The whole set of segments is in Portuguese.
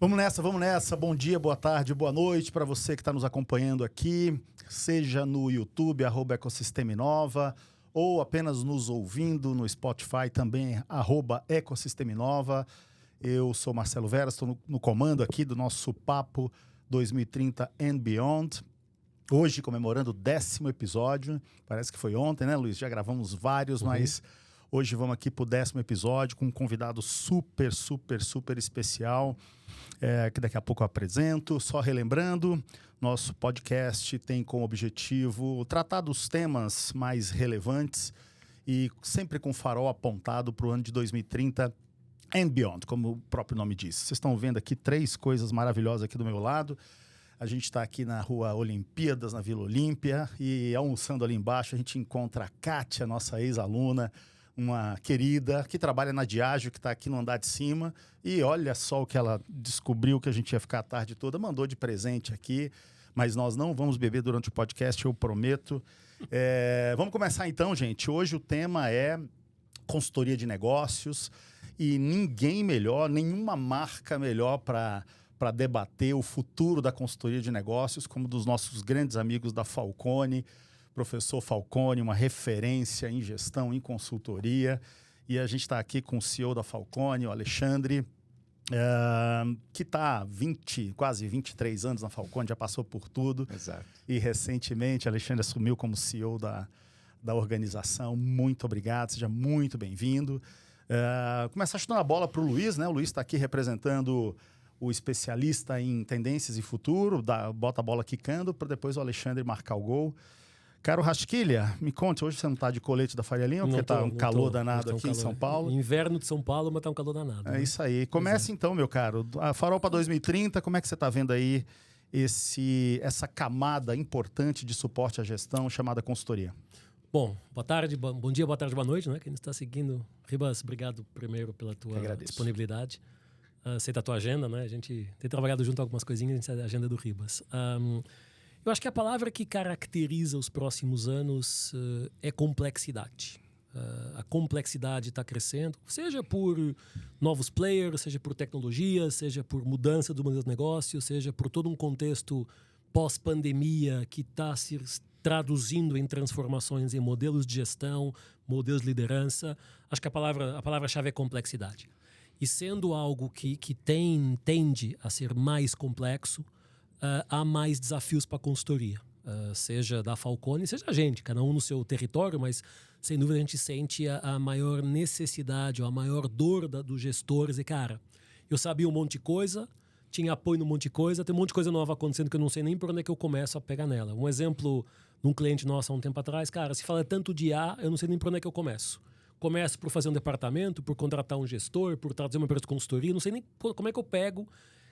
Vamos nessa. Bom dia, boa tarde, boa noite para você que está nos acompanhando aqui, seja no YouTube, @Ecosistema Inova, ou apenas nos ouvindo no Spotify, também, @Ecosistema Inova. Eu sou Marcelo Vera, estou no comando aqui do nosso Papo 2030 and Beyond. Hoje, comemorando o 10º episódio. Parece que foi ontem, né, Luiz? Já gravamos vários, mas hoje vamos aqui para o 10º episódio com um convidado super especial, que daqui a pouco eu apresento. Só relembrando, nosso podcast tem como objetivo tratar dos temas mais relevantes e sempre com farol apontado para o ano de 2030 and Beyond, como o próprio nome diz. Vocês estão vendo aqui 3 coisas maravilhosas aqui do meu lado. A gente está aqui na Rua Olimpíadas, na Vila Olímpia, e almoçando ali embaixo a gente encontra a Kátia, nossa ex-aluna, uma querida que trabalha na Diageo, que está aqui no andar de cima, e olha só o que ela descobriu, que a gente ia ficar a tarde toda, mandou de presente aqui, mas nós não vamos beber durante o podcast, eu prometo. Vamos começar então, gente. Hoje o tema é consultoria de negócios, e ninguém melhor, nenhuma marca melhor para debater o futuro da consultoria de negócios, como dos nossos grandes amigos da Falcone, professor Falcone, uma referência em gestão, em consultoria. E a gente está aqui com o CEO da Falcone, o Alexandre, que está quase 23 anos na Falcone, já passou por tudo. Exato. E recentemente, Alexandre assumiu como CEO da organização. Muito obrigado, seja muito bem-vindo. Começar chutando a bola para o Luiz, né? O Luiz está aqui representando o especialista em tendências e futuro, bota a bola quicando para depois o Alexandre marcar o gol. Caro Rasquilha, me conte, hoje você não está de colete da Faria Lima, porque está um calor danado aqui em São Paulo. Inverno de São Paulo, mas está um calor danado. É isso aí. Começa então, meu caro. A Farol para 2030, como é que você está vendo aí essa camada importante de suporte à gestão chamada consultoria? Bom, boa tarde, bom dia, boa tarde, boa noite, né? Quem está seguindo. Ribas, obrigado primeiro pela tua disponibilidade. Aceita a tua agenda, né? A gente tem trabalhado junto a algumas coisinhas, a gente sabe a agenda do Ribas. Eu acho que a palavra que caracteriza os próximos anos é complexidade. A complexidade está crescendo, seja por novos players, seja por tecnologia, seja por mudança do modelo de negócio, seja por todo um contexto pós-pandemia que está se traduzindo em transformações em modelos de gestão, modelos de liderança. Acho que a palavra-chave é complexidade. E sendo algo que tende a ser mais complexo, há mais desafios para a consultoria. Seja da Falcone, seja a gente, cada um no seu território, mas sem dúvida a gente sente a maior necessidade, ou a maior dor dos gestores. E cara, eu sabia um monte de coisa, tinha apoio num monte de coisa, tem um monte de coisa nova acontecendo que eu não sei nem por onde é que eu começo a pegar nela. Um exemplo de um cliente nosso há um tempo atrás, cara, se fala tanto de A, eu não sei nem por onde é que eu começo. Começo por fazer um departamento, por contratar um gestor, por trazer uma empresa de consultoria, não sei nem como é que eu pego,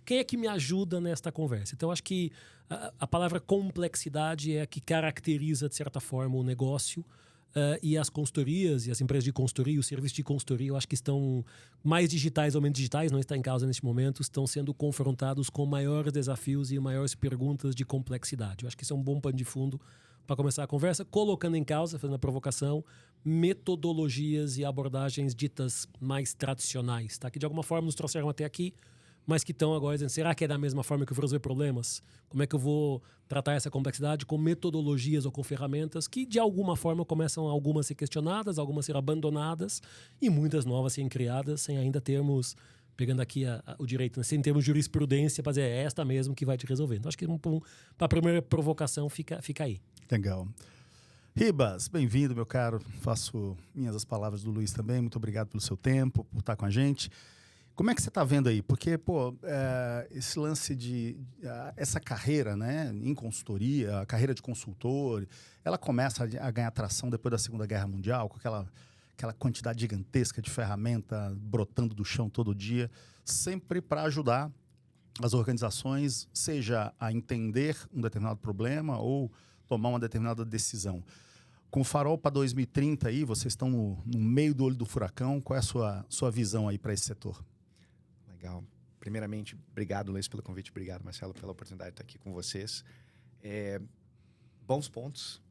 quem é que me ajuda nesta conversa. Então, acho que a palavra complexidade é a que caracteriza, de certa forma, o negócio, e as consultorias e as empresas de consultoria, os serviços de consultoria, eu acho que estão mais digitais ou menos digitais, não está em causa neste momento, estão sendo confrontados com maiores desafios e maiores perguntas de complexidade. Eu acho que isso é um bom pano de fundo para começar a conversa, colocando em causa, fazendo a provocação, metodologias e abordagens ditas mais tradicionais, tá? Que de alguma forma nos trouxeram até aqui, mas que estão agora dizendo, será que é da mesma forma que eu vou resolver problemas? Como é que eu vou tratar essa complexidade com metodologias ou com ferramentas que de alguma forma começam algumas a ser questionadas, algumas a ser abandonadas e muitas novas serem criadas sem ainda termos, pegando aqui o direito, né? Sem termos de jurisprudência para dizer, é esta mesmo que vai te resolver. Então acho que para a primeira provocação fica aí. Legal. Ribas, bem-vindo, meu caro. Faço minhas as palavras do Luiz também. Muito obrigado pelo seu tempo, por estar com a gente. Como é que você está vendo aí? Porque, esse lance essa carreira, né, em consultoria, a carreira de consultor, ela começa a ganhar tração depois da Segunda Guerra Mundial, com aquela quantidade gigantesca de ferramenta brotando do chão todo dia, sempre para ajudar as organizações, seja a entender um determinado problema ou tomar uma determinada decisão. Com o farol para 2030 aí, vocês estão no meio do olho do furacão. Qual é a sua visão aí para esse setor? Legal. Primeiramente, obrigado, Luiz, pelo convite. Obrigado, Marcelo, pela oportunidade de estar aqui com vocês. Bons pontos,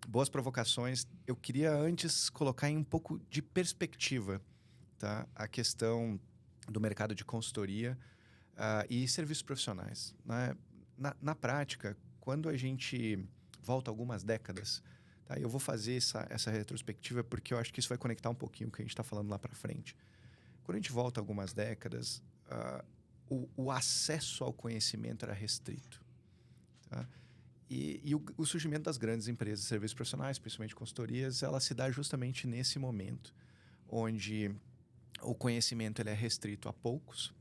boas provocações. Eu queria antes colocar em um pouco de perspectiva, tá? A questão do mercado de consultoria. e serviços profissionais. Né? Na prática, quando a gente volta algumas décadas, tá? Eu vou fazer essa retrospectiva porque eu acho que isso vai conectar um pouquinho o que a gente está falando lá para frente. Quando a gente volta algumas décadas, o acesso ao conhecimento era restrito. Tá? E o surgimento das grandes empresas de serviços profissionais, principalmente consultorias, ela se dá justamente nesse momento, onde o conhecimento ele é restrito a poucos,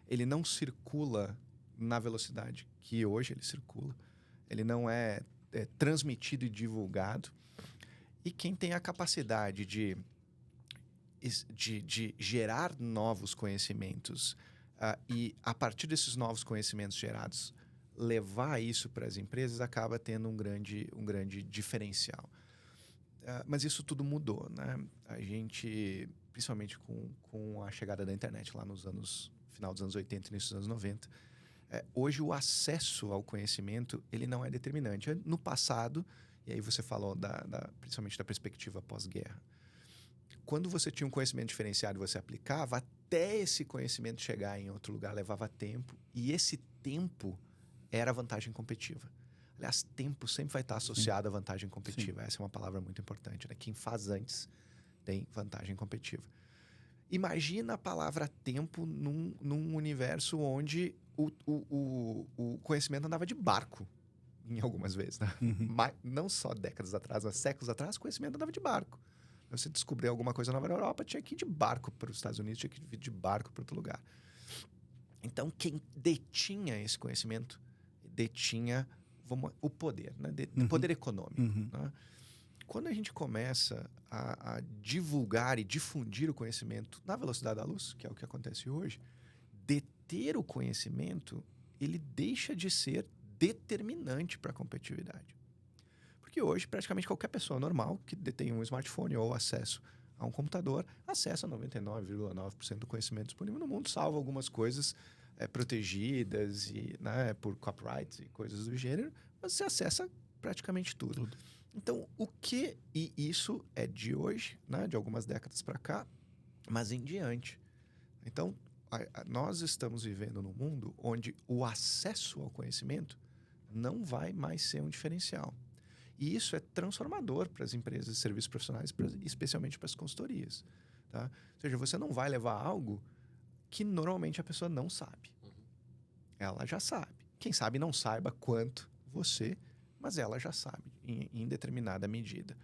ele não circula na velocidade que hoje ele circula, ele não é transmitido e divulgado, e quem tem a capacidade de gerar novos conhecimentos e, a partir desses novos conhecimentos gerados, levar isso para as empresas, acaba tendo um grande diferencial. Mas isso tudo mudou, né? A gente, principalmente com a chegada da internet lá final dos anos 80 e início dos anos 90, hoje o acesso ao conhecimento ele não é determinante. No passado, e aí você falou principalmente da perspectiva pós-guerra, quando você tinha um conhecimento diferenciado e você aplicava, até esse conhecimento chegar em outro lugar levava tempo, e esse tempo era vantagem competitiva. Aliás, tempo sempre vai estar associado à vantagem competitiva. Sim. Essa é uma palavra muito importante, né? Quem faz antes tem vantagem competitiva. Imagina a palavra tempo num universo onde o conhecimento andava de barco, em algumas vezes. Né? Mas, não só décadas atrás, mas séculos atrás, o conhecimento andava de barco. Você descobrir alguma coisa nova na Europa, tinha que ir de barco para os Estados Unidos, tinha que ir de barco para outro lugar. Então, quem detinha esse conhecimento, detinha o poder, né? Poder econômico. Né? Quando a gente começa a divulgar e difundir o conhecimento na velocidade da luz, que é o que acontece hoje, deter o conhecimento, ele deixa de ser determinante para a competitividade. Porque hoje, praticamente qualquer pessoa normal que detém um smartphone ou acesso a um computador, acessa 99,9% do conhecimento disponível no mundo, salvo algumas coisas protegidas né, por copyrights e coisas do gênero, mas você acessa praticamente tudo. Então, e isso é de hoje, né, de algumas décadas para cá, mas em diante. Então, nós estamos vivendo num mundo onde o acesso ao conhecimento não vai mais ser um diferencial. E isso é transformador para as empresas de serviços profissionais, especialmente para as consultorias. Tá? Ou seja, você não vai levar algo que normalmente a pessoa não sabe. Ela já sabe. Quem sabe não saiba quanto você, mas ela já sabe em determinada medida.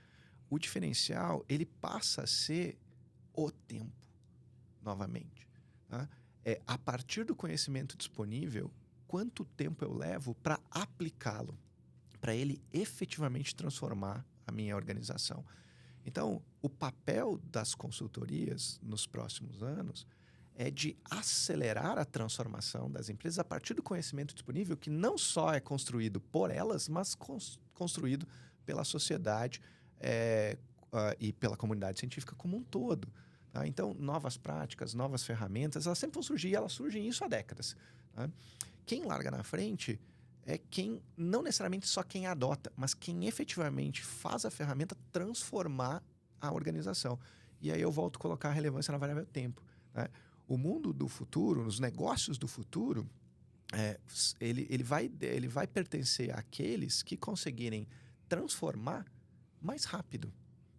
O diferencial, ele passa a ser o tempo, novamente. Tá? A partir do conhecimento disponível, quanto tempo eu levo para aplicá-lo, para ele efetivamente transformar a minha organização. Então, o papel das consultorias nos próximos anos é de acelerar a transformação das empresas a partir do conhecimento disponível, que não só é construído por elas, mas construído pela sociedade e pela comunidade científica como um todo. Tá? Então, novas práticas, novas ferramentas, elas sempre vão surgir, e elas surgem isso há décadas. Tá? Quem larga na frente é quem, não necessariamente só quem adota, mas quem efetivamente faz a ferramenta transformar a organização. E aí eu volto a colocar a relevância na variável tempo. Né? O mundo do futuro, os negócios do futuro, ele vai pertencer àqueles que conseguirem transformar mais rápido.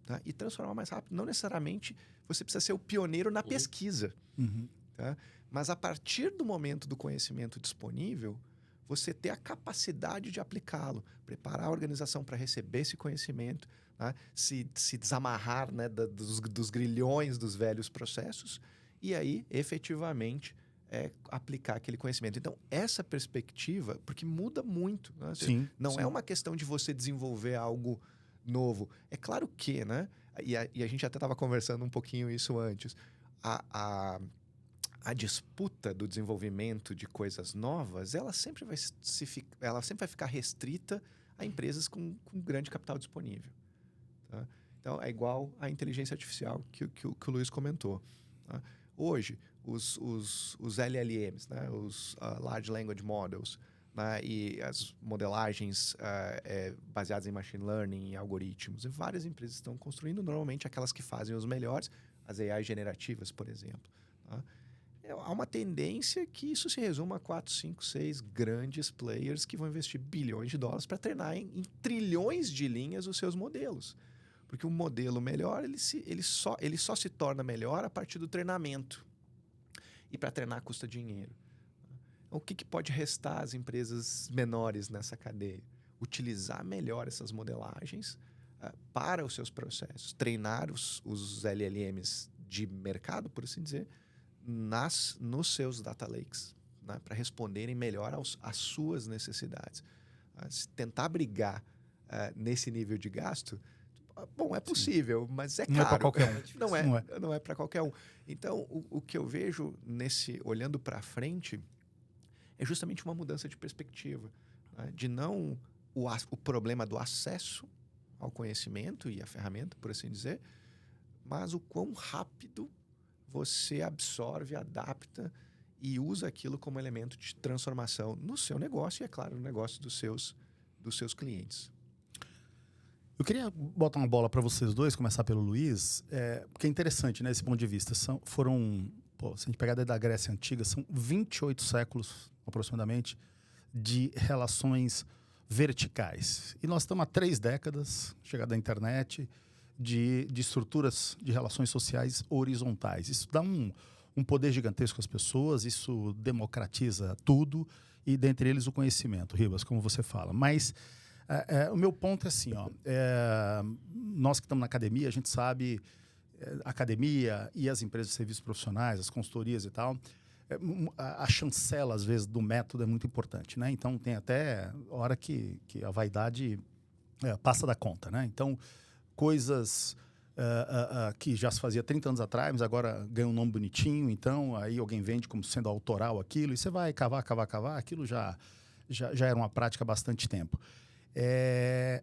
Tá? E transformar mais rápido, não necessariamente você precisa ser o pioneiro na pesquisa. Tá? Mas a partir do momento do conhecimento disponível, você ter a capacidade de aplicá-lo, preparar a organização para receber esse conhecimento, né? se desamarrar, né, dos grilhões dos velhos processos e aí, efetivamente, aplicar aquele conhecimento. Então, essa perspectiva, porque muda muito. Né? Não é uma questão de você desenvolver algo novo. É claro que, né? E a gente até estava conversando um pouquinho isso antes, a disputa do desenvolvimento de coisas novas, ela sempre vai ficar restrita a empresas com grande capital disponível. Tá? Então, é igual à inteligência artificial que o Luiz comentou. Tá? Hoje, os LLMs, né? Os Large Language Models, né? E as modelagens baseadas em Machine Learning e algoritmos, e várias empresas estão construindo, normalmente aquelas que fazem os melhores, as AI generativas, por exemplo. Tá? há uma tendência que isso se resuma a 4, 5, 6 grandes players que vão investir bilhões de dólares para treinar em trilhões de linhas os seus modelos. Porque o modelo melhor, ele só se torna melhor a partir do treinamento. E para treinar custa dinheiro. Então, o que pode restar às empresas menores nessa cadeia? Utilizar melhor essas modelagens para os seus processos. Treinar os LLMs de mercado, por assim dizer, nos seus data lakes, né, para responderem melhor às suas necessidades. Tentar brigar nesse nível de gasto, bom, é possível, mas é caro. Não é para qualquer um. Não é para qualquer um. Então, o que eu vejo olhando para frente é justamente uma mudança de perspectiva, né, de não o problema do acesso ao conhecimento e à ferramenta, por assim dizer, mas o quão rápido você absorve, adapta e usa aquilo como elemento de transformação no seu negócio e, é claro, no negócio dos seus clientes. Eu queria botar uma bola para vocês dois, começar pelo Luiz, porque é interessante, né, esse ponto de vista. Se a gente pegar desde a Grécia Antiga, são 28 séculos, aproximadamente, de relações verticais. E nós estamos há 3 décadas, chegada da internet, de estruturas de relações sociais horizontais. Isso dá um poder gigantesco às pessoas, isso democratiza tudo, e dentre eles o conhecimento, Ribas, como você fala. Mas o meu ponto é assim, nós que estamos na academia, a gente sabe, a academia e as empresas de serviços profissionais, as consultorias e tal, a chancela, às vezes, do método é muito importante, né? Então, tem até hora que a vaidade passa da conta, né? Então, coisas que já se fazia 30 anos atrás, mas agora ganha um nome bonitinho, então aí alguém vende como sendo autoral aquilo, e você vai cavar, aquilo já era uma prática há bastante tempo.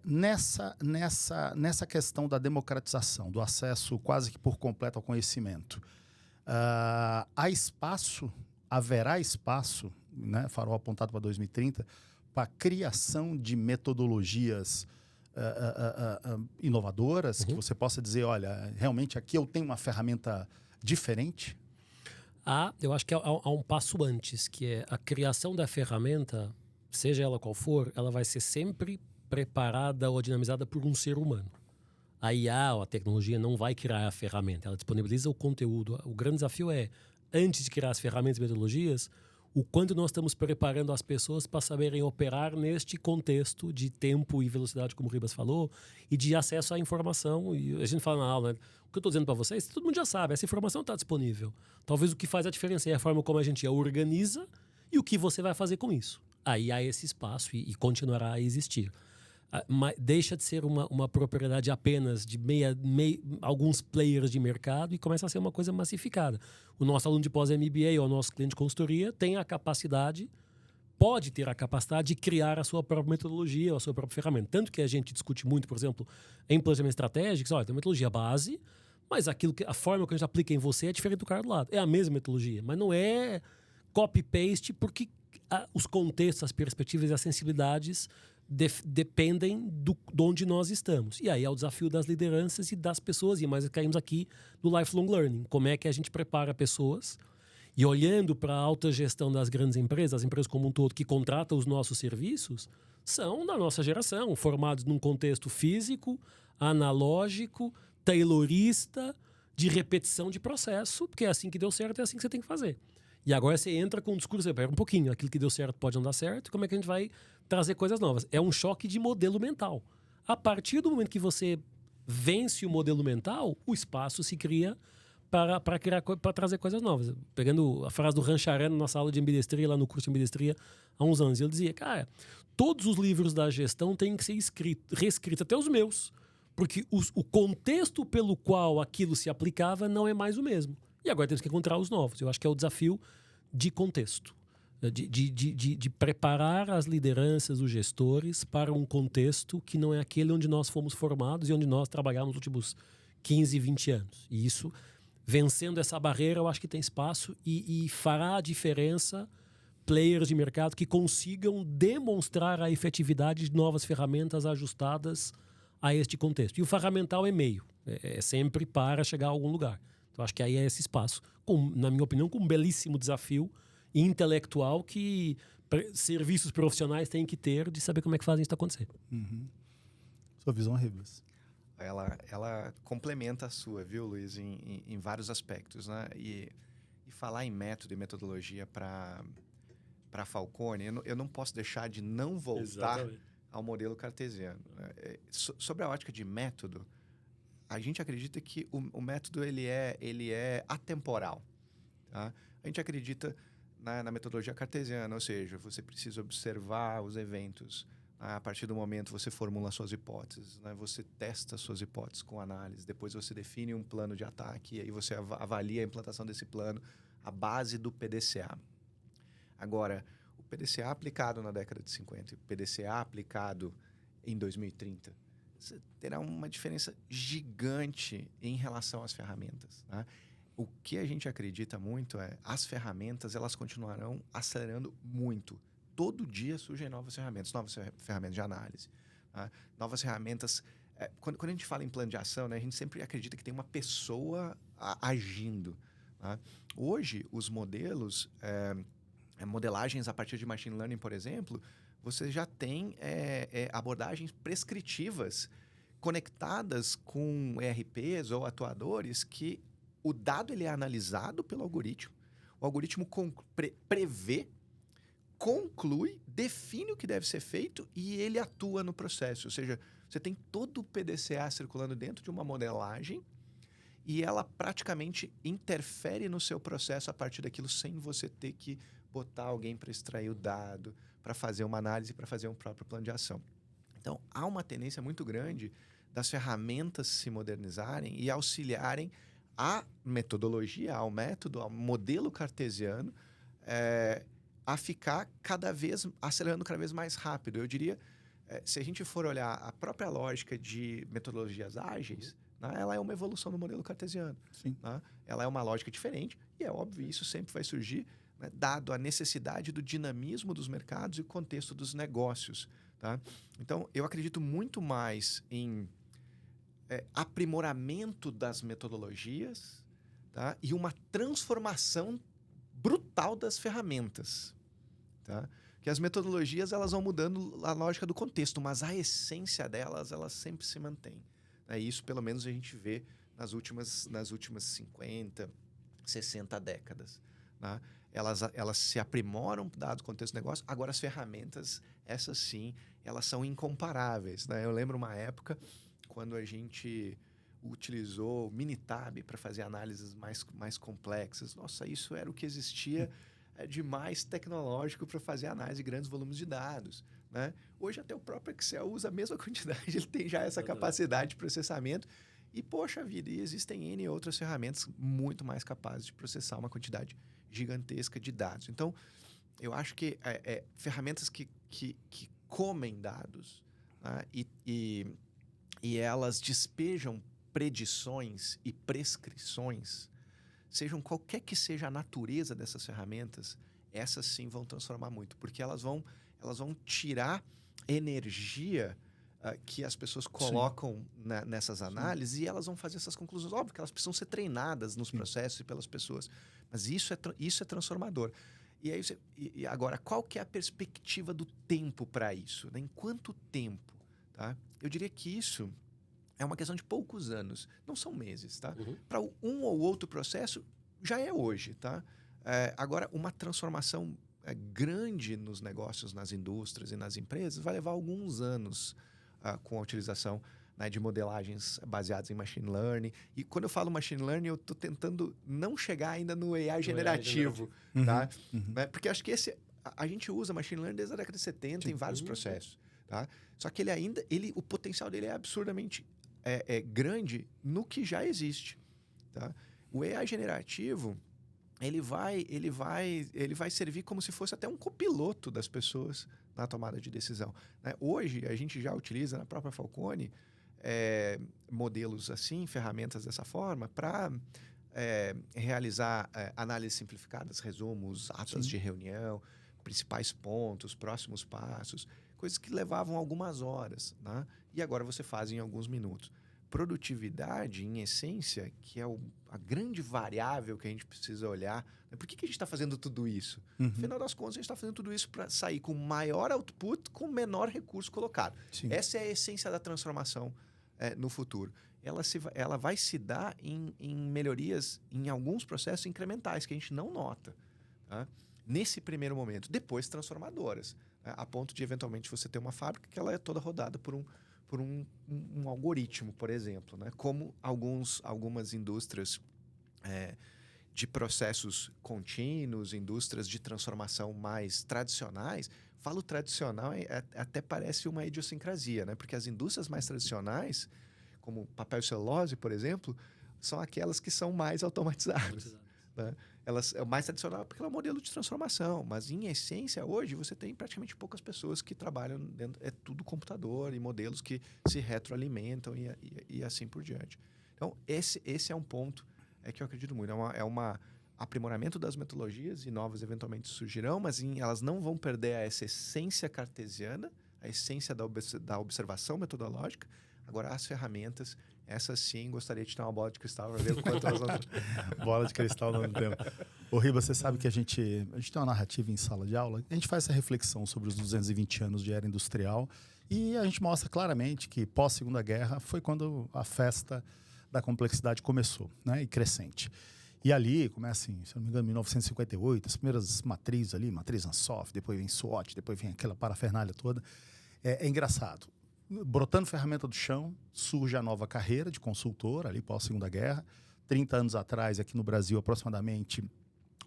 Nessa questão da democratização, do acesso quase que por completo ao conhecimento, haverá espaço, né, farol apontado para 2030, para a criação de metodologias inovadoras, que você possa dizer, olha, realmente aqui eu tenho uma ferramenta diferente? Eu acho que há um passo antes, que é a criação da ferramenta, seja ela qual for, ela vai ser sempre preparada ou dinamizada por um ser humano. A IA, ou a tecnologia, não vai criar a ferramenta, ela disponibiliza o conteúdo. O grande desafio é, antes de criar as ferramentas e metodologias, o quanto nós estamos preparando as pessoas para saberem operar neste contexto de tempo e velocidade, como o Ribas falou, e de acesso à informação. E a gente fala na aula, né? O que eu estou dizendo para vocês, todo mundo já sabe, essa informação está disponível. Talvez o que faz a diferença é a forma como a gente a organiza e o que você vai fazer com isso. Aí há esse espaço e continuará a existir. Mas deixa de ser uma propriedade apenas de alguns players de mercado e começa a ser uma coisa massificada. O nosso aluno de pós-MBA ou o nosso cliente de consultoria pode ter a capacidade de criar a sua própria metodologia ou a sua própria ferramenta. Tanto que a gente discute muito, por exemplo, em planejamento estratégico, olha, tem uma metodologia base, mas a forma que a gente aplica em você é diferente do cara do lado. É a mesma metodologia, mas não é copy-paste, porque os contextos, as perspectivas e as sensibilidades dependem de onde nós estamos. E aí é o desafio das lideranças e das pessoas, e mais caímos aqui no lifelong learning. Como é que a gente prepara pessoas? E olhando para a alta gestão das grandes empresas, as empresas como um todo que contratam os nossos serviços, são da nossa geração, formados num contexto físico, analógico, taylorista, de repetição de processo, porque é assim que deu certo, é assim que você tem que fazer. E agora você entra com um discurso, você pega um pouquinho, aquilo que deu certo pode não dar certo, como é que a gente vai trazer coisas novas? É um choque de modelo mental. A partir do momento que você vence o modelo mental, o espaço se cria para trazer coisas novas. Pegando a frase do Rancharan na nossa aula de ambidestria, lá no curso de ambidestria, há uns anos, ele dizia, cara, todos os livros da gestão têm que ser reescritos, até os meus, porque o contexto pelo qual aquilo se aplicava não é mais o mesmo. E agora temos que encontrar os novos. Eu acho que é o desafio de contexto, de preparar as lideranças, os gestores, para um contexto que não é aquele onde nós fomos formados e onde nós trabalhamos nos últimos 15, 20 anos. E isso, vencendo essa barreira, eu acho que tem espaço e fará a diferença players de mercado que consigam demonstrar a efetividade de novas ferramentas ajustadas a este contexto. E o ferramental é meio. É sempre para chegar a algum lugar. Então, acho que aí é esse espaço, na minha opinião, com um belíssimo desafio intelectual que serviços profissionais têm que ter de saber como é que fazem isso acontecer. Sua visão, Ribas? Ela complementa a sua, viu, Luiz, em vários aspectos, né? E falar em método e metodologia para Falcone, eu não posso deixar de não voltar ao modelo cartesiano. Sobre a ótica de método, a gente acredita que o método ele é atemporal. Tá? A gente acredita na metodologia cartesiana, ou seja, você precisa observar os eventos. A partir do momento você formula suas hipóteses, né? Você testa suas hipóteses com análise, depois você define um plano de ataque, e aí você avalia a implantação desse plano, a base do PDCA. Agora, o PDCA aplicado na década de 50 e o PDCA aplicado em 2030, você terá uma diferença gigante em relação às ferramentas. Tá? O que a gente acredita muito as ferramentas elas continuarão acelerando muito. Todo dia surgem novas ferramentas de análise, tá? Novas ferramentas. Quando a gente fala em plano de ação, né, a gente sempre acredita que tem uma pessoa agindo. Tá? Hoje, os modelos, modelagens a partir de machine learning, por exemplo, você já tem abordagens prescritivas conectadas com ERPs ou atuadores que o dado ele é analisado pelo algoritmo, o algoritmo prevê, conclui, define o que deve ser feito e ele atua no processo. Ou seja, você tem todo o PDCA circulando dentro de uma modelagem e ela praticamente interfere no seu processo a partir daquilo sem você ter que botar alguém para extrair o dado, para fazer uma análise, para fazer um próprio plano de ação. Então, há uma tendência muito grande das ferramentas se modernizarem e auxiliarem a metodologia, ao método, ao modelo cartesiano, a ficar acelerando cada vez mais rápido. Eu diria, se a gente for olhar a própria lógica de metodologias ágeis, né, ela é uma evolução do modelo cartesiano. Sim. Né? Ela é uma lógica diferente e é óbvio, isso sempre vai surgir, né, dado a necessidade do dinamismo dos mercados e o contexto dos negócios. Tá? Então, eu acredito muito mais em aprimoramento das metodologias, tá? E uma transformação brutal das ferramentas. Tá? Que as metodologias elas vão mudando a lógica do contexto, mas a essência delas ela sempre se mantém. Isso, pelo menos, a gente vê nas últimas 50, 60 décadas. Né? Elas se aprimoram dado o contexto do negócio. Agora, as ferramentas, essas sim, elas são incomparáveis. Né? Eu lembro uma época quando a gente utilizou o Minitab para fazer análises mais complexas. Nossa, isso era o que existia de mais tecnológico para fazer análise de grandes volumes de dados. Né? Hoje até o próprio Excel usa a mesma quantidade, ele tem já essa capacidade de processamento. E, poxa vida, e existem N outras ferramentas muito mais capazes de processar uma quantidade gigantesca de dados. Então, eu acho que ferramentas que comem dados, né? E elas despejam predições e prescrições, sejam qualquer que seja a natureza dessas ferramentas, essas sim vão transformar muito, porque elas vão tirar energia que as pessoas colocam nessas análises e elas vão fazer essas conclusões. Óbvio que elas precisam ser treinadas nos processos e pelas pessoas, mas isso é transformador. E aí e agora, qual que é a perspectiva do tempo para isso? Né? Em quanto tempo? Tá? Eu diria que isso é uma questão de poucos anos, não são meses. Tá? Para um ou outro processo, já é hoje. Tá? Agora, uma transformação grande nos negócios, nas indústrias e nas empresas, vai levar alguns anos com a utilização, né, de modelagens baseadas em machine learning. E quando eu falo machine learning, eu estou tentando não chegar ainda no AI generativo. Tá? Né? Porque acho que a gente usa machine learning desde a década de 70 em vários processos. Tá? Só que o potencial dele é absurdamente grande no que já existe. Tá? O AI generativo ele vai servir como se fosse até um copiloto das pessoas na tomada de decisão. Né? Hoje, a gente já utiliza na própria Falcone modelos assim, ferramentas dessa forma, para realizar análises simplificadas, resumos, atas de reunião, principais pontos, próximos passos, coisas que levavam algumas horas. Né? E agora você faz em alguns minutos. produtividade, em essência, que é a grande variável que a gente precisa olhar. Por que a gente está fazendo tudo isso? No final das contas, a gente está fazendo tudo isso para sair com maior output, com menor recurso colocado. Sim. Essa é a essência da transformação no futuro. Ela vai se dar em melhorias, em alguns processos incrementais, que a gente não nota, tá? Nesse primeiro momento. Depois, transformadoras, né? A ponto de, eventualmente, você ter uma fábrica que ela é toda rodada por um algoritmo, por exemplo, né? Como algumas indústrias de processos contínuos, indústrias de transformação mais tradicionais. Falo tradicional, até parece uma idiosincrasia, né? Porque as indústrias mais tradicionais, como papel e celulose, por exemplo, são aquelas que são mais automatizadas. Né? Elas é mais tradicional porque ela é um modelo de transformação, mas em essência hoje você tem praticamente poucas pessoas que trabalham dentro, é tudo computador e modelos que se retroalimentam e assim por diante. Então esse é um ponto que eu acredito muito, é um aprimoramento das metodologias e novas eventualmente surgirão, mas elas não vão perder essa essência cartesiana, a essência da observação metodológica. Agora as ferramentas, essas sim, gostaria de ter uma bola de cristal para ver o quanto elas vão... Bola de cristal não temos. Ô Ribas, você sabe que a gente tem uma narrativa em sala de aula, a gente faz essa reflexão sobre os 220 anos de era industrial e a gente mostra claramente que pós-Segunda Guerra foi quando a festa da complexidade começou, né? E crescente. E ali, começa assim, se não me engano, em 1958, as primeiras matrizes ali, matriz Ansoff, depois vem SWOT, depois vem aquela parafernália toda. É engraçado. Brotando ferramenta do chão, surge a nova carreira de consultor, ali pós-Segunda Guerra. 30 anos atrás, aqui no Brasil, aproximadamente,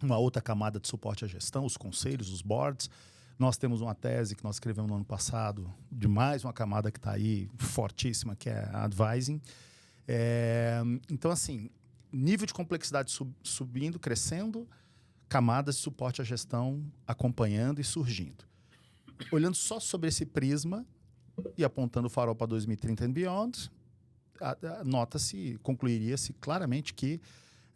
uma outra camada de suporte à gestão, os conselhos, os boards. Nós temos uma tese que nós escrevemos no ano passado, de mais uma camada que está aí, fortíssima, que é a advising. Então, assim, nível de complexidade subindo, crescendo, camadas de suporte à gestão acompanhando e surgindo. Olhando só sobre esse prisma, e apontando o farol para 2030 and beyond, nota-se, concluiria-se claramente que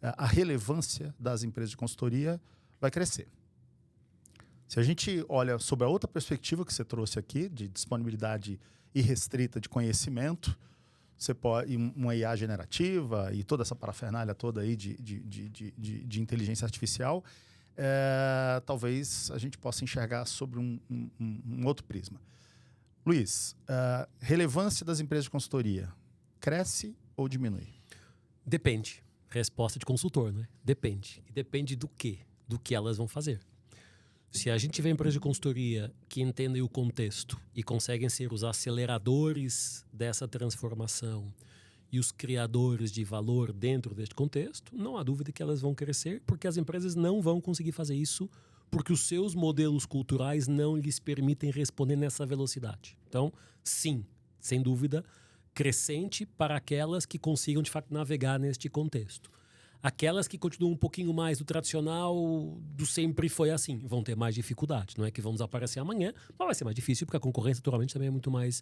a relevância das empresas de consultoria vai crescer. Se a gente olha sobre a outra perspectiva que você trouxe aqui, de disponibilidade irrestrita de conhecimento, você pode uma IA generativa e toda essa parafernália toda aí de inteligência artificial, talvez a gente possa enxergar sobre um outro prisma. Luiz, relevância das empresas de consultoria, cresce ou diminui? Depende. Resposta de consultor, né? Depende. E depende do quê? Do que elas vão fazer. Se a gente tiver empresas de consultoria que entendem o contexto e conseguem ser os aceleradores dessa transformação e os criadores de valor dentro deste contexto, não há dúvida que elas vão crescer, porque as empresas não vão conseguir fazer isso porque os seus modelos culturais não lhes permitem responder nessa velocidade. Então, sim, sem dúvida, crescente para aquelas que consigam, de fato, navegar neste contexto. Aquelas que continuam um pouquinho mais do tradicional, do sempre foi assim, vão ter mais dificuldade. Não é que vão desaparecer amanhã, mas vai ser mais difícil, porque a concorrência, naturalmente, também é muito mais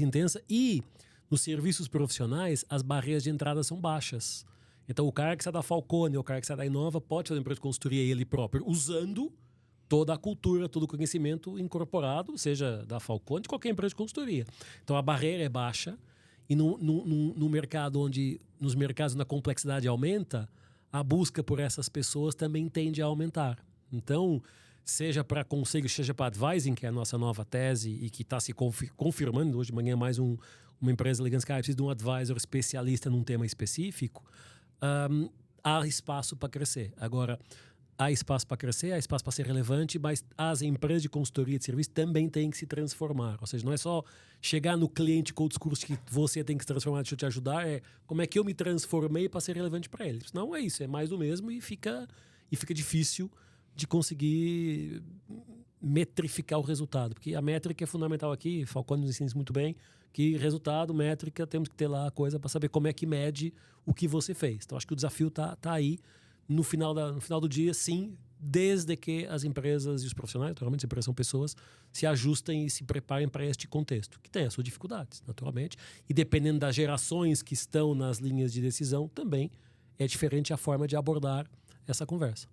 intensa. E, nos serviços profissionais, as barreiras de entrada são baixas. Então, o cara que sai da Falcone, o cara que sai da Inova, pode fazer uma empresa de consultoria ele próprio, usando toda a cultura, todo o conhecimento incorporado, seja da Falcone, de qualquer empresa de consultoria. Então, a barreira é baixa e no mercado nos mercados onde a complexidade aumenta, a busca por essas pessoas também tende a aumentar. Então, seja para conselho, seja para advising, que é a nossa nova tese e que está se confirmando, hoje de manhã mais uma empresa ligando, cara, precisa de um advisor especialista num tema específico, há espaço para crescer. Agora, há espaço para crescer, há espaço para ser relevante, mas as empresas de consultoria de serviço também têm que se transformar. Ou seja, não é só chegar no cliente com o discurso que você tem que se transformar, deixa eu te ajudar, é como é que eu me transformei para ser relevante para eles. Não é isso, é mais do mesmo e fica difícil de conseguir metrificar o resultado. Porque a métrica é fundamental aqui, Falcone nos ensina isso muito bem, que resultado, métrica, temos que ter lá a coisa para saber como é que mede o que você fez. Então, acho que o desafio tá aí. No final do dia, sim, desde que as empresas e os profissionais, naturalmente, as empresas são pessoas, se ajustem e se preparem para este contexto, que tem as suas dificuldades, naturalmente. E dependendo das gerações que estão nas linhas de decisão, também é diferente a forma de abordar essa conversa.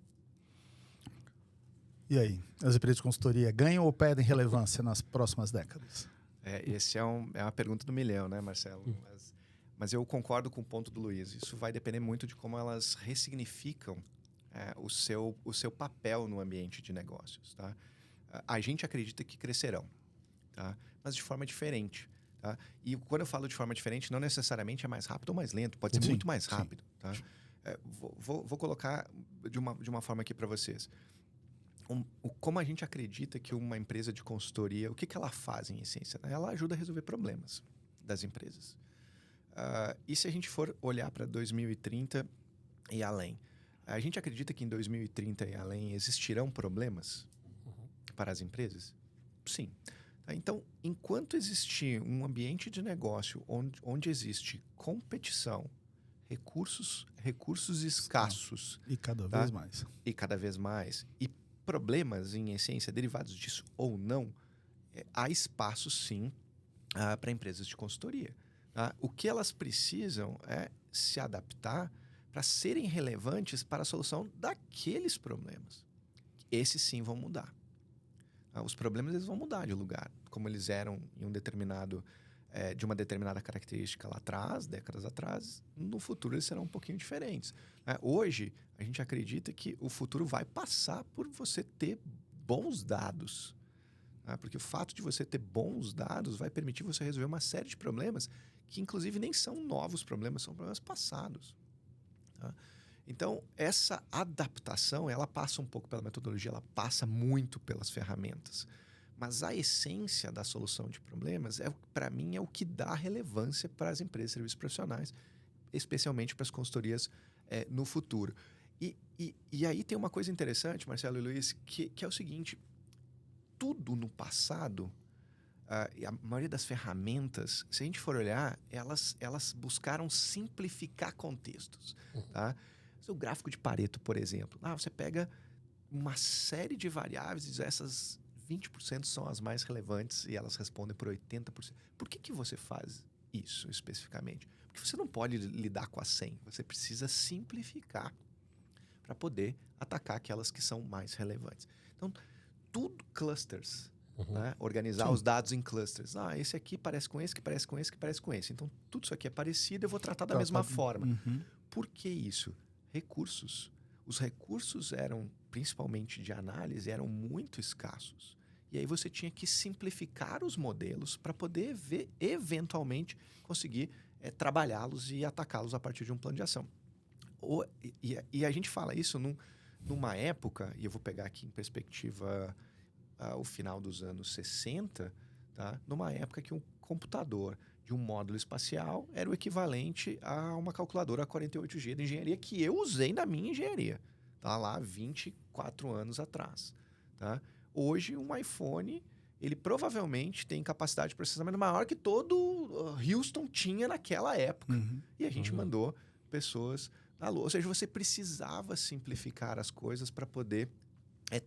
E aí, as empresas de consultoria ganham ou perdem relevância nas próximas décadas? Esse é uma pergunta do milhão, né, Marcelo? Mas eu concordo com o ponto do Luiz. Isso vai depender muito de como elas ressignificam o seu papel no ambiente de negócios. Tá? A gente acredita que crescerão, tá? Mas de forma diferente. Tá? E quando eu falo de forma diferente, não necessariamente é mais rápido ou mais lento. Pode ser muito mais rápido. Tá? Vou colocar de uma forma aqui para vocês. Como a gente acredita que uma empresa de consultoria, o que ela faz em essência? Ela ajuda a resolver problemas das empresas. E se a gente for olhar para 2030 e além? A gente acredita que em 2030 e além existirão problemas para as empresas? Sim. Então, enquanto existir um ambiente de negócio onde existe competição, recursos escassos... E cada vez mais. E cada vez mais. E problemas, em essência, derivados disso ou não, há espaço, sim, para empresas de consultoria. Tá? O que elas precisam é se adaptar para serem relevantes para a solução daqueles problemas. Esses sim vão mudar. Os problemas eles vão mudar de lugar, como eles eram em de uma determinada característica lá atrás, décadas atrás. No futuro eles serão um pouquinho diferentes. Hoje, a gente acredita que o futuro vai passar por você ter bons dados. Porque o fato de você ter bons dados vai permitir você resolver uma série de problemas que, inclusive, nem são novos problemas, são problemas passados. Tá? Então, essa adaptação, ela passa um pouco pela metodologia, ela passa muito pelas ferramentas. Mas a essência da solução de problemas, para mim, é o que dá relevância para as empresas de serviços profissionais, especialmente para as consultorias no futuro. E aí tem uma coisa interessante, Marcelo e Luiz, que é o seguinte: tudo no passado, a maioria das ferramentas, se a gente for olhar, elas buscaram simplificar contextos. Tá? O gráfico de Pareto, por exemplo. Você pega uma série de variáveis e diz essas 20% são as mais relevantes e elas respondem por 80%. Por que você faz isso especificamente? Porque você não pode lidar com as 100. Você precisa simplificar para poder atacar aquelas que são mais relevantes. Então, tudo clusters. Né? Organizar os dados em clusters. Esse aqui parece com esse, que parece com esse, que parece com esse. Então, tudo isso aqui é parecido, eu vou tratar da mesma forma. Por que isso? Recursos. Os recursos principalmente de análise, eram muito escassos. E aí você tinha que simplificar os modelos para poder eventualmente conseguir trabalhá-los e atacá-los a partir de um plano de ação. E a gente fala isso numa época, e eu vou pegar aqui em perspectiva o final dos anos 60, tá? Numa época que um computador de um módulo espacial era o equivalente a uma calculadora 48G de engenharia que eu usei na minha engenharia. Tá lá 24 anos atrás. Tá? Hoje, um iPhone, ele provavelmente tem capacidade de processamento maior que todo Houston tinha naquela época. E a gente mandou pessoas na Lua. Ou seja, você precisava simplificar as coisas para poder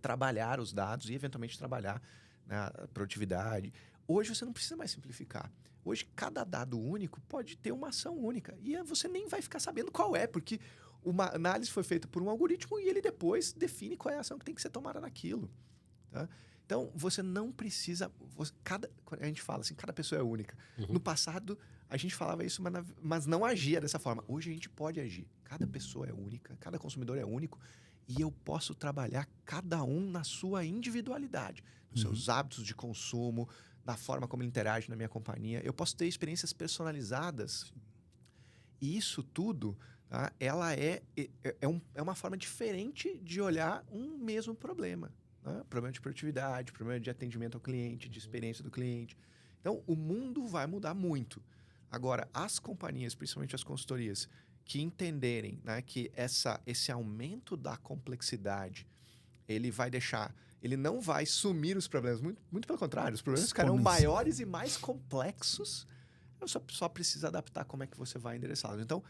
trabalhar os dados e, eventualmente, trabalhar na produtividade. Hoje, você não precisa mais simplificar. Hoje, cada dado único pode ter uma ação única. E você nem vai ficar sabendo qual é, porque uma análise foi feita por um algoritmo e ele depois define qual é a ação que tem que ser tomada naquilo. Tá? Então, você não precisa... a gente fala assim, cada pessoa é única. No passado, a gente falava isso, mas não agia dessa forma. Hoje, a gente pode agir. Cada pessoa é única, cada consumidor é único. E eu posso trabalhar cada um na sua individualidade. Nos seus hábitos de consumo, na forma como ele interage na minha companhia. Eu posso ter experiências personalizadas. E isso tudo, tá? Ela é uma forma diferente de olhar um mesmo problema. Tá? Problema de produtividade, problema de atendimento ao cliente, de experiência do cliente. Então, o mundo vai mudar muito. Agora, as companhias, principalmente as consultorias, que entenderem, né, que esse aumento da complexidade, ele não vai sumir os problemas, muito pelo contrário, os problemas ficarão maiores e mais complexos. Eu só preciso adaptar como é que você vai endereçá-los. Então,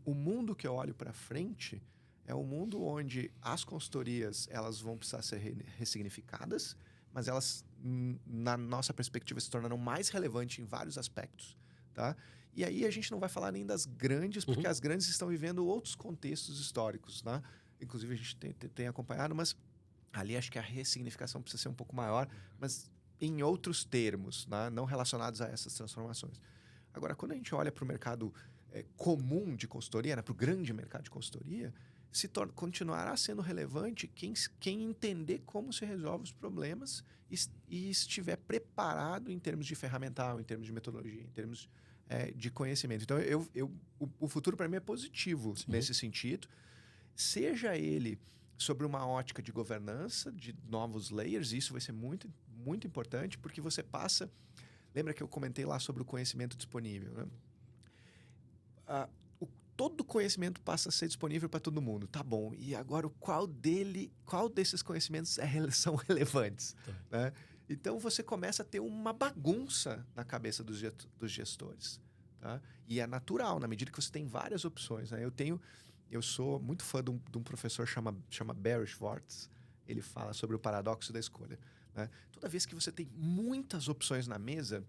o mundo que eu olho para frente é um mundo onde as consultorias elas vão precisar ser ressignificadas, mas elas, na nossa perspectiva, se tornarão mais relevantes em vários aspectos. Tá? E aí a gente não vai falar nem das grandes, porque as grandes estão vivendo outros contextos históricos. Né? Inclusive, a gente tem acompanhado, mas ali acho que a ressignificação precisa ser um pouco maior, mas em outros termos, né? Não relacionados a essas transformações. Agora, quando a gente olha para o mercado comum de consultoria, né, para o grande mercado de consultoria, continuará sendo relevante quem entender como se resolve os problemas e estiver preparado em termos de ferramental, em termos de metodologia, em termos de conhecimento. Então, o futuro para mim é positivo nesse sentido, seja ele sobre uma ótica de governança, de novos layers, isso vai ser muito, muito importante, porque você passa... Lembra que eu comentei lá sobre o conhecimento disponível, né? Todo conhecimento passa a ser disponível para todo mundo. Tá bom, e agora qual desses conhecimentos são relevantes? Né? Então, você começa a ter uma bagunça na cabeça dos gestores. Tá? E é natural, na medida que você tem várias opções. Né? Eu sou muito fã de um professor chama Barry Schwartz. Ele fala sobre o paradoxo da escolha. Né? Toda vez que você tem muitas opções na mesa,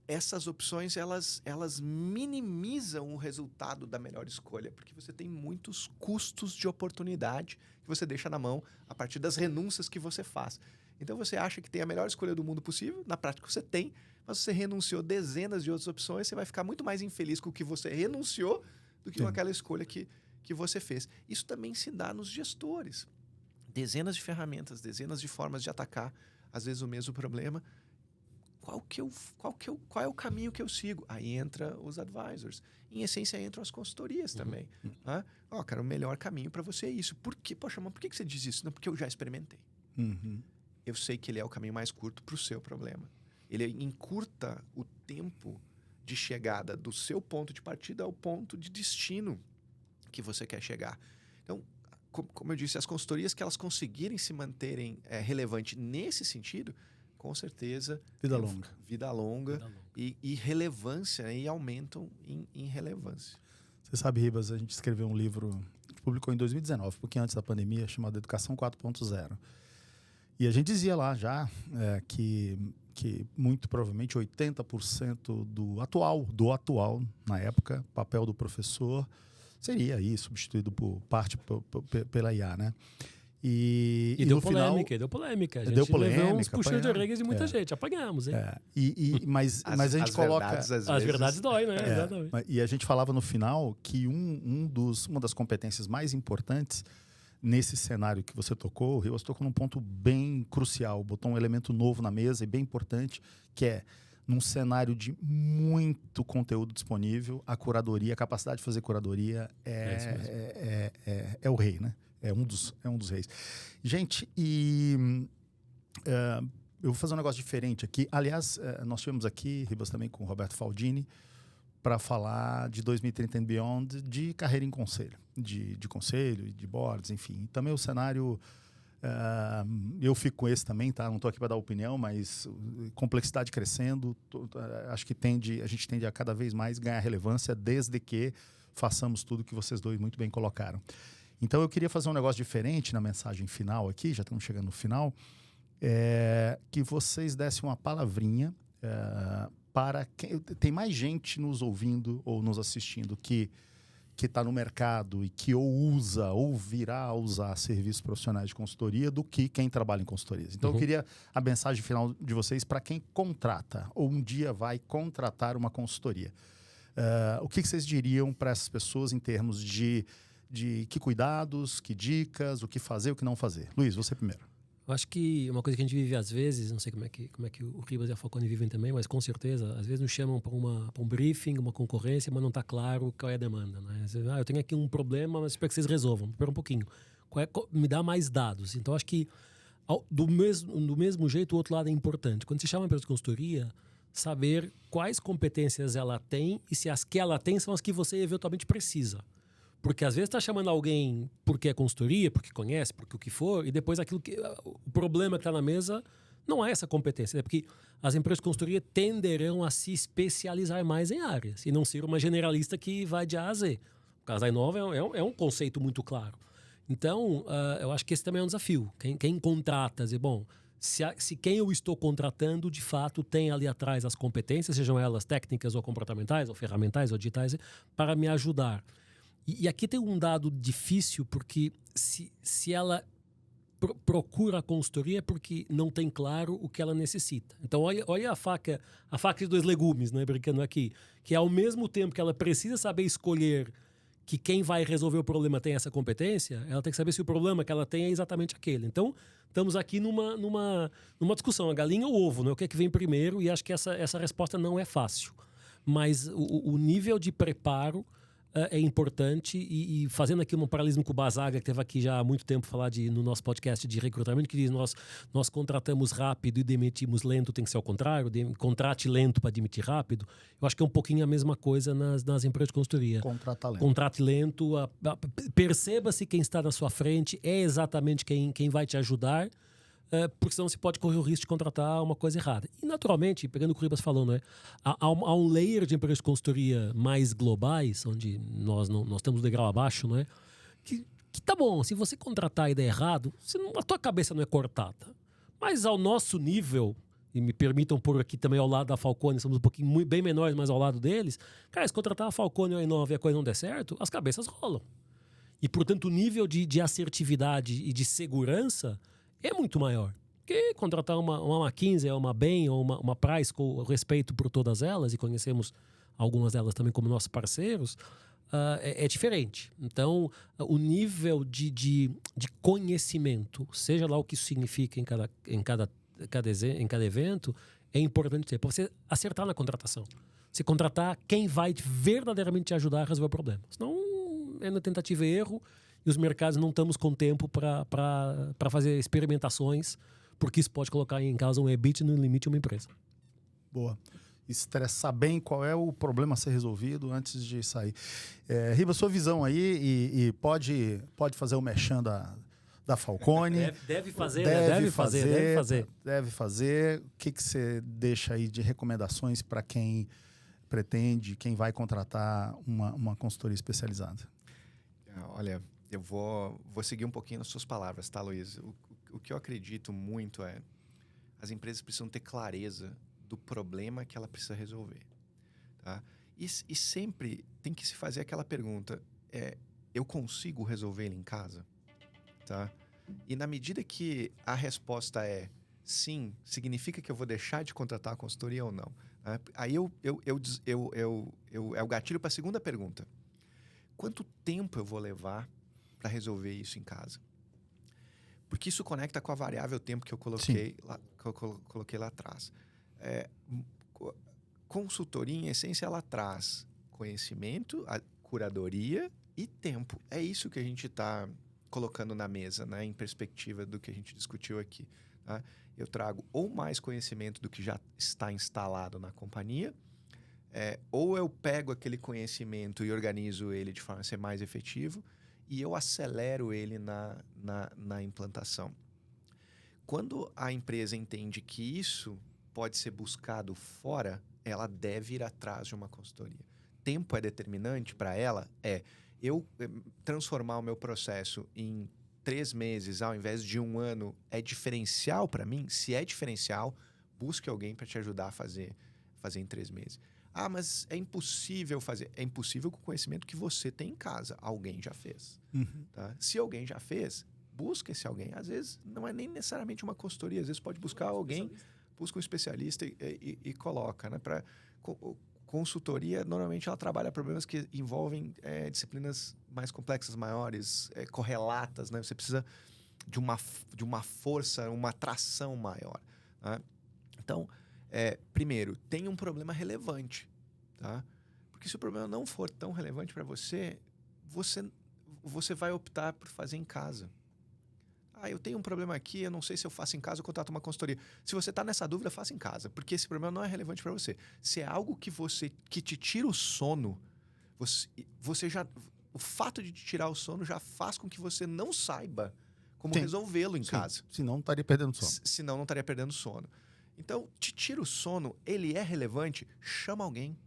essas opções elas minimizam o resultado da melhor escolha, porque você tem muitos custos de oportunidade que você deixa na mão a partir das renúncias que você faz. Então você acha que tem a melhor escolha do mundo possível, na prática você tem, mas você renunciou dezenas de outras opções, você vai ficar muito mais infeliz com o que você renunciou do que com aquela escolha que você fez. Isso também se dá nos gestores. Dezenas de ferramentas, dezenas de formas de atacar, às vezes o mesmo problema. Qual é o caminho que eu sigo? Aí entra os advisors. Em essência, entram as consultorias também. Né? Cara, o melhor caminho para você é isso. Por quê? Poxa, mas por que você diz isso? Não, porque eu já experimentei. Eu sei que ele é o caminho mais curto para o seu problema. Ele encurta o tempo de chegada do seu ponto de partida ao ponto de destino que você quer chegar. Então, como eu disse, as consultorias que elas conseguirem se manterem relevantes nesse sentido, com certeza... Vida longa e relevância, né? E aumentam em relevância. Você sabe, Ribas, a gente escreveu um livro, publicou em 2019, um pouquinho antes da pandemia, chamado Educação 4.0. E a gente dizia lá já que muito provavelmente 80% do atual, na época, papel do professor seria aí substituído pela IA, né? E deu no polêmica, final, deu polêmica. A gente deu polêmica, levou uns puxões de orelhas de muita gente. Apanhamos, hein? Mas a gente coloca... As verdades dói, né? Exatamente. E a gente falava no final que uma das competências mais importantes nesse cenário que você tocou, o Ribas tocou num ponto bem crucial, botou um elemento novo na mesa e bem importante, que é, num cenário de muito conteúdo disponível, a curadoria, a capacidade de fazer curadoria é o rei, né? É um dos reis. Gente, eu vou fazer um negócio diferente aqui. Aliás, nós tivemos aqui, Ribas, também com o Roberto Faldini, para falar de 2030 and Beyond, de carreira em conselho, de conselho e de boards, enfim. Também o cenário, eu fico com esse também, tá? Não estou aqui para dar opinião, mas complexidade crescendo, acho que a gente tende a cada vez mais ganhar relevância, desde que façamos tudo que vocês dois muito bem colocaram. Então, eu queria fazer um negócio diferente na mensagem final aqui, já estamos chegando no final, que vocês dessem uma palavrinha para quem... Tem mais gente nos ouvindo ou nos assistindo que está no mercado e que ou usa ou virá a usar serviços profissionais de consultoria do que quem trabalha em consultorias. Então, eu queria a mensagem final de vocês para quem contrata ou um dia vai contratar uma consultoria. O que vocês diriam para essas pessoas em termos de que cuidados, que dicas, o que fazer, o que não fazer? Luiz, você primeiro. Eu acho que uma coisa que a gente vive às vezes, não sei como é que o Ribas e a Falcone vivem também, mas com certeza, às vezes nos chamam para um briefing, uma concorrência, mas não está claro qual é a demanda. Né? Eu tenho aqui um problema, mas espero que vocês resolvam. Espera um pouquinho. Me dá mais dados. Então, acho que do mesmo jeito, o outro lado é importante. Quando você chama uma empresa de consultoria, saber quais competências ela tem e se as que ela tem são as que você eventualmente precisa. Porque às vezes está chamando alguém porque é consultoria, porque conhece, porque o que for, e depois o problema que está na mesa não é essa competência. É porque as empresas de consultoria tenderão a se especializar mais em áreas e não ser uma generalista que vai de A a Z. O caso da Inova é um conceito muito claro. Então, eu acho que esse também é um desafio. Quem contrata, dizer, bom, se quem eu estou contratando, de fato, tem ali atrás as competências, sejam elas técnicas ou comportamentais, ou ferramentais, ou digitais, para me ajudar. E aqui tem um dado difícil, porque se ela procura a consultoria é porque não tem claro o que ela necessita. Então, olha a faca de dois legumes, né, brincando aqui, que ao mesmo tempo que ela precisa saber escolher que quem vai resolver o problema tem essa competência, ela tem que saber se o problema que ela tem é exatamente aquele. Então, estamos aqui numa discussão, a galinha ou o ovo, né? O que é que vem primeiro? E acho que essa resposta não é fácil. Mas o nível de preparo é importante e fazendo aqui um paralelismo com o Bazaga, que teve aqui já há muito tempo falar no nosso podcast de recrutamento, que diz nós contratamos rápido e demitimos lento, tem que ser ao contrário, contrate lento para demitir rápido. Eu acho que é um pouquinho a mesma coisa nas empresas de consultoria. Contrate lento, perceba-se quem está na sua frente, é exatamente quem vai te ajudar, porque senão você pode correr o risco de contratar uma coisa errada. E, naturalmente, pegando o que o Ribas falou, né, há um layer de empresas de consultoria mais globais, onde nós temos um degrau abaixo, né, que tá bom, se você contratar e der errado, a tua cabeça não é cortada. Mas ao nosso nível, e me permitam pôr aqui também ao lado da Falcone, somos um pouquinho bem menores, mas ao lado deles, cara, se contratar a Falcone ou a Inova e a coisa não der certo, as cabeças rolam. E, portanto, o nível de assertividade e de segurança é muito maior. Porque contratar uma McKinsey, uma Bain ou uma Price, com respeito por todas elas, e conhecemos algumas delas também como nossos parceiros, é diferente. Então, o nível de conhecimento, seja lá o que isso significa em cada evento, é importante ter, para você acertar na contratação. Você contratar quem vai verdadeiramente te ajudar a resolver o problema. Senão, é na tentativa e erro, e os mercados não estamos com tempo para fazer experimentações, porque isso pode colocar em causa um EBIT no limite de uma empresa. Boa. Estressar bem qual é o problema a ser resolvido antes de sair. Riba, sua visão aí, e pode fazer o merchan da Falcone. Deve fazer. Deve fazer. O que você deixa aí de recomendações para quem pretende, quem vai contratar uma consultoria especializada? Olha, eu vou seguir um pouquinho nas suas palavras, tá, Luiz? O que eu acredito muito é as empresas precisam ter clareza do problema que ela precisa resolver. Tá? E sempre tem que se fazer aquela pergunta, eu consigo resolver ele em casa? Tá? E na medida que a resposta é sim, significa que eu vou deixar de contratar a consultoria ou não? Aí é o gatilho para a segunda pergunta. Quanto tempo eu vou levar para resolver isso em casa? Porque isso conecta com a variável tempo que eu coloquei, lá atrás. Consultoria, em essência, ela traz conhecimento, a curadoria e tempo. É isso que a gente está colocando na mesa, né, em perspectiva do que a gente discutiu aqui. Tá? Eu trago ou mais conhecimento do que já está instalado na companhia, ou eu pego aquele conhecimento e organizo ele de forma a ser mais efetivo, e eu acelero ele na implantação. Quando a empresa entende que isso pode ser buscado fora, ela deve ir atrás de uma consultoria. Tempo é determinante para ela? Eu transformar o meu processo em 3 meses ao invés de 1 ano é diferencial para mim? Se é diferencial, busque alguém para te ajudar a fazer em 3 meses. Ah, mas é impossível fazer. É impossível com o conhecimento que você tem em casa. Alguém já fez. Uhum. Tá? Se alguém já fez, busca esse alguém. Às vezes, não é nem necessariamente uma consultoria. Às vezes, pode buscar alguém, busca um especialista e coloca. Né? Consultoria, normalmente, ela trabalha problemas que envolvem disciplinas mais complexas, maiores, correlatas. Né? Você precisa de uma força, uma atração maior. Né? Então, primeiro, tem um problema relevante, tá? Porque se o problema não for tão relevante para você vai optar por fazer em casa. Eu tenho um problema aqui, eu não sei se eu faço em casa ou contrato uma consultoria. Se você está nessa dúvida, faça em casa, porque esse problema não é relevante para você. Se é algo que te tira o sono, você já, o fato de te tirar o sono já faz com que você não saiba como resolvê-lo em casa. Senão não estaria perdendo sono. Senão não estaria perdendo sono. Então, te tira o sono, ele é relevante, chama alguém.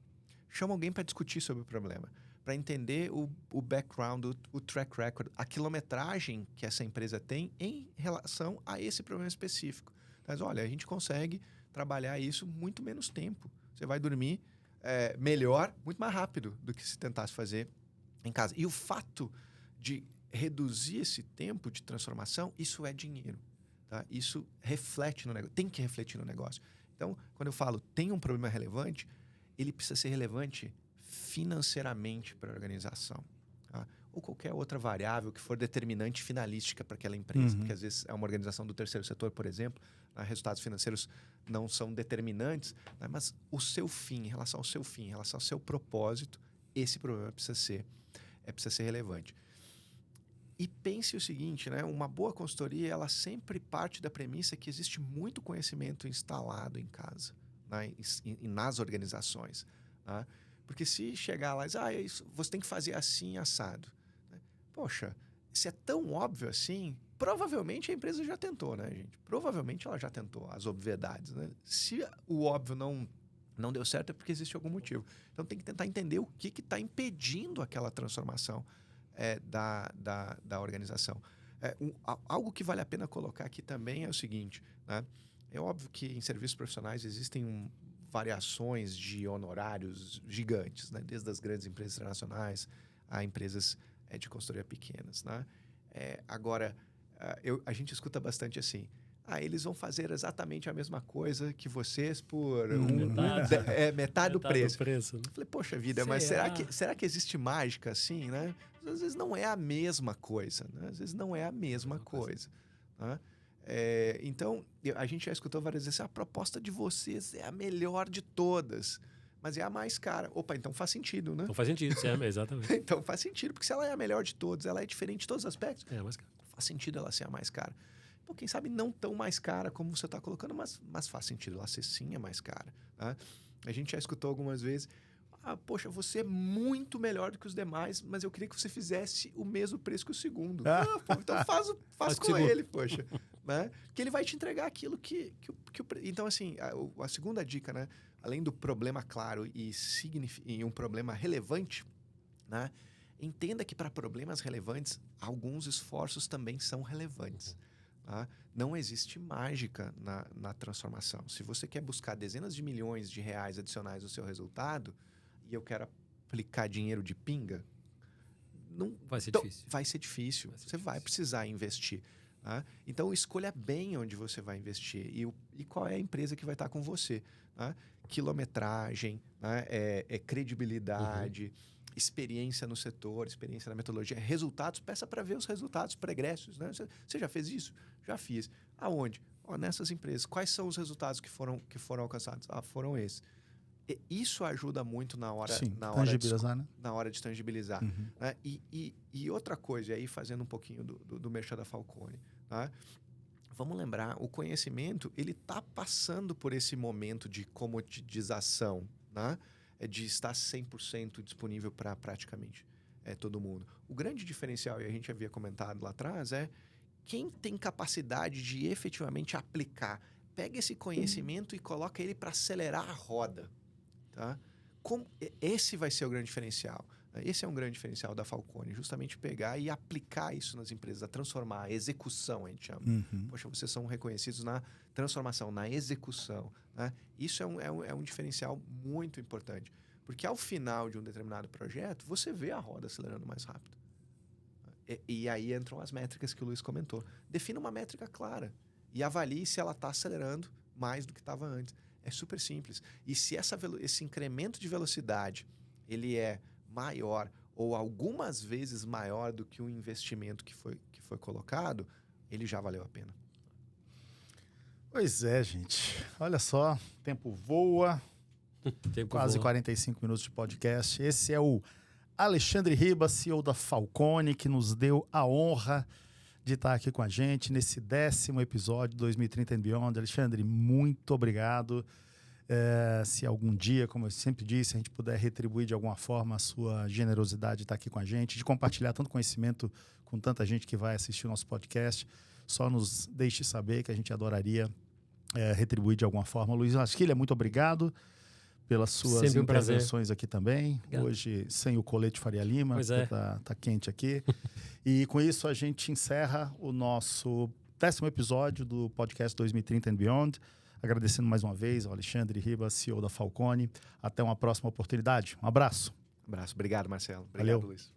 Chama alguém para discutir sobre o problema, para entender o background, o track record, a quilometragem que essa empresa tem em relação a esse problema específico. Mas, olha, a gente consegue trabalhar isso muito menos tempo. Você vai dormir melhor, muito mais rápido do que se tentasse fazer em casa. E o fato de reduzir esse tempo de transformação, isso é dinheiro. Tá? Isso reflete no negócio, tem que refletir no negócio. Então, quando eu falo tem um problema relevante, ele precisa ser relevante financeiramente para a organização. Tá? Ou qualquer outra variável que for determinante finalística para aquela empresa. Porque às vezes é uma organização do terceiro setor, por exemplo, resultados financeiros não são determinantes, né? Mas o seu fim, em relação ao seu fim, em relação ao seu propósito, esse problema precisa ser relevante. E pense o seguinte, né? Uma boa consultoria, ela sempre parte da premissa que existe muito conhecimento instalado em casa, né? E nas organizações. Né? Porque se chegar lá e dizer, isso, você tem que fazer assim, assado. Né? Poxa, se é tão óbvio assim, provavelmente a empresa já tentou, né, gente? Provavelmente ela já tentou as obviedades. Né? Se o óbvio não deu certo, é porque existe algum motivo. Então tem que tentar entender o que está impedindo aquela transformação da organização. Algo que vale a pena colocar aqui também é o seguinte, né? É óbvio que em serviços profissionais existem variações de honorários gigantes, né? Desde as grandes empresas internacionais a empresas de consultoria pequenas. Né? Agora, a gente escuta bastante assim, eles vão fazer exatamente a mesma coisa que vocês por metade do preço. Né? Falei, poxa vida, mas será que existe mágica assim? Né? Às vezes não é a mesma coisa. Né? Às vezes não é a mesma coisa. Né? Então, a gente já escutou várias vezes, a proposta de vocês é a melhor de todas, mas é a mais cara. Opa, então faz sentido, né? Então faz sentido, exatamente. Então faz sentido, porque se ela é a melhor de todas, ela é diferente de todos os aspectos, é a mais cara. Faz sentido ela ser a mais cara. Pô, quem sabe não tão mais cara como você está colocando, mas faz sentido ela ser sim a mais cara. Tá? A gente já escutou algumas vezes, poxa, você é muito melhor do que os demais, mas eu queria que você fizesse o mesmo preço que o segundo. Pô, então faz com ele, poxa. Né? Que ele vai te entregar aquilo que Então, assim, a segunda dica, né? Além do problema claro e um problema relevante, né? Entenda que para problemas relevantes, alguns esforços também são relevantes. Tá? Não existe mágica na transformação. Se você quer buscar dezenas de milhões de reais adicionais no seu resultado e eu quero aplicar dinheiro de pinga, não vai ser difícil. Vai ser difícil. Você vai precisar investir. Tá? Então, escolha bem onde você vai investir e qual é a empresa que vai estar com você. Tá? Quilometragem, né? Credibilidade, experiência no setor, experiência na metodologia, resultados. Peça para ver os resultados pregressos. Né? Você já fez isso? Já fiz. Aonde? Nessas empresas. Quais são os resultados que foram alcançados? Foram esses. Isso ajuda muito na hora de tangibilizar. Né? E outra coisa, aí fazendo um pouquinho do merchan da Falcone, tá? Vamos lembrar, o conhecimento ele está passando por esse momento de comoditização, né? De estar 100% disponível para praticamente todo mundo. O grande diferencial, e a gente havia comentado lá atrás, é quem tem capacidade de efetivamente aplicar. Pega esse conhecimento e coloca ele para acelerar a roda. Tá? Esse vai ser o grande diferencial. Esse é um grande diferencial da Falcone, justamente pegar e aplicar isso nas empresas, a transformar, a execução, a gente chama. Poxa, vocês são reconhecidos na transformação, na execução. Né? Isso é um diferencial muito importante, porque ao final de um determinado projeto, você vê a roda acelerando mais rápido. E aí entram as métricas que o Luiz comentou. Defina uma métrica clara e avalie se ela está acelerando mais do que estava antes. É super simples. E se esse incremento de velocidade ele é maior ou algumas vezes maior do que o investimento que foi colocado, ele já valeu a pena. Pois é, gente. Olha só, o tempo voa. Quase 45 minutos de podcast. Esse é o Alexandre Ribas, CEO da Falcone, que nos deu a honra de estar aqui com a gente nesse 10º episódio 2030 and Beyond. Alexandre, muito obrigado. Se algum dia, como eu sempre disse, a gente puder retribuir de alguma forma a sua generosidade de estar aqui com a gente, de compartilhar tanto conhecimento com tanta gente que vai assistir o nosso podcast, só nos deixe saber que a gente adoraria retribuir de alguma forma. Luiz Lasquilha, muito obrigado pelas suas intervenções aqui também. Obrigado. Hoje sem o colete Faria Lima, porque tá quente aqui. E com isso a gente encerra o nosso 10º episódio do podcast 2030 and Beyond. Agradecendo mais uma vez ao Alexandre Ribas, CEO da Falcone. Até uma próxima oportunidade. Um abraço. Obrigado, Marcelo. Obrigado, Luiz.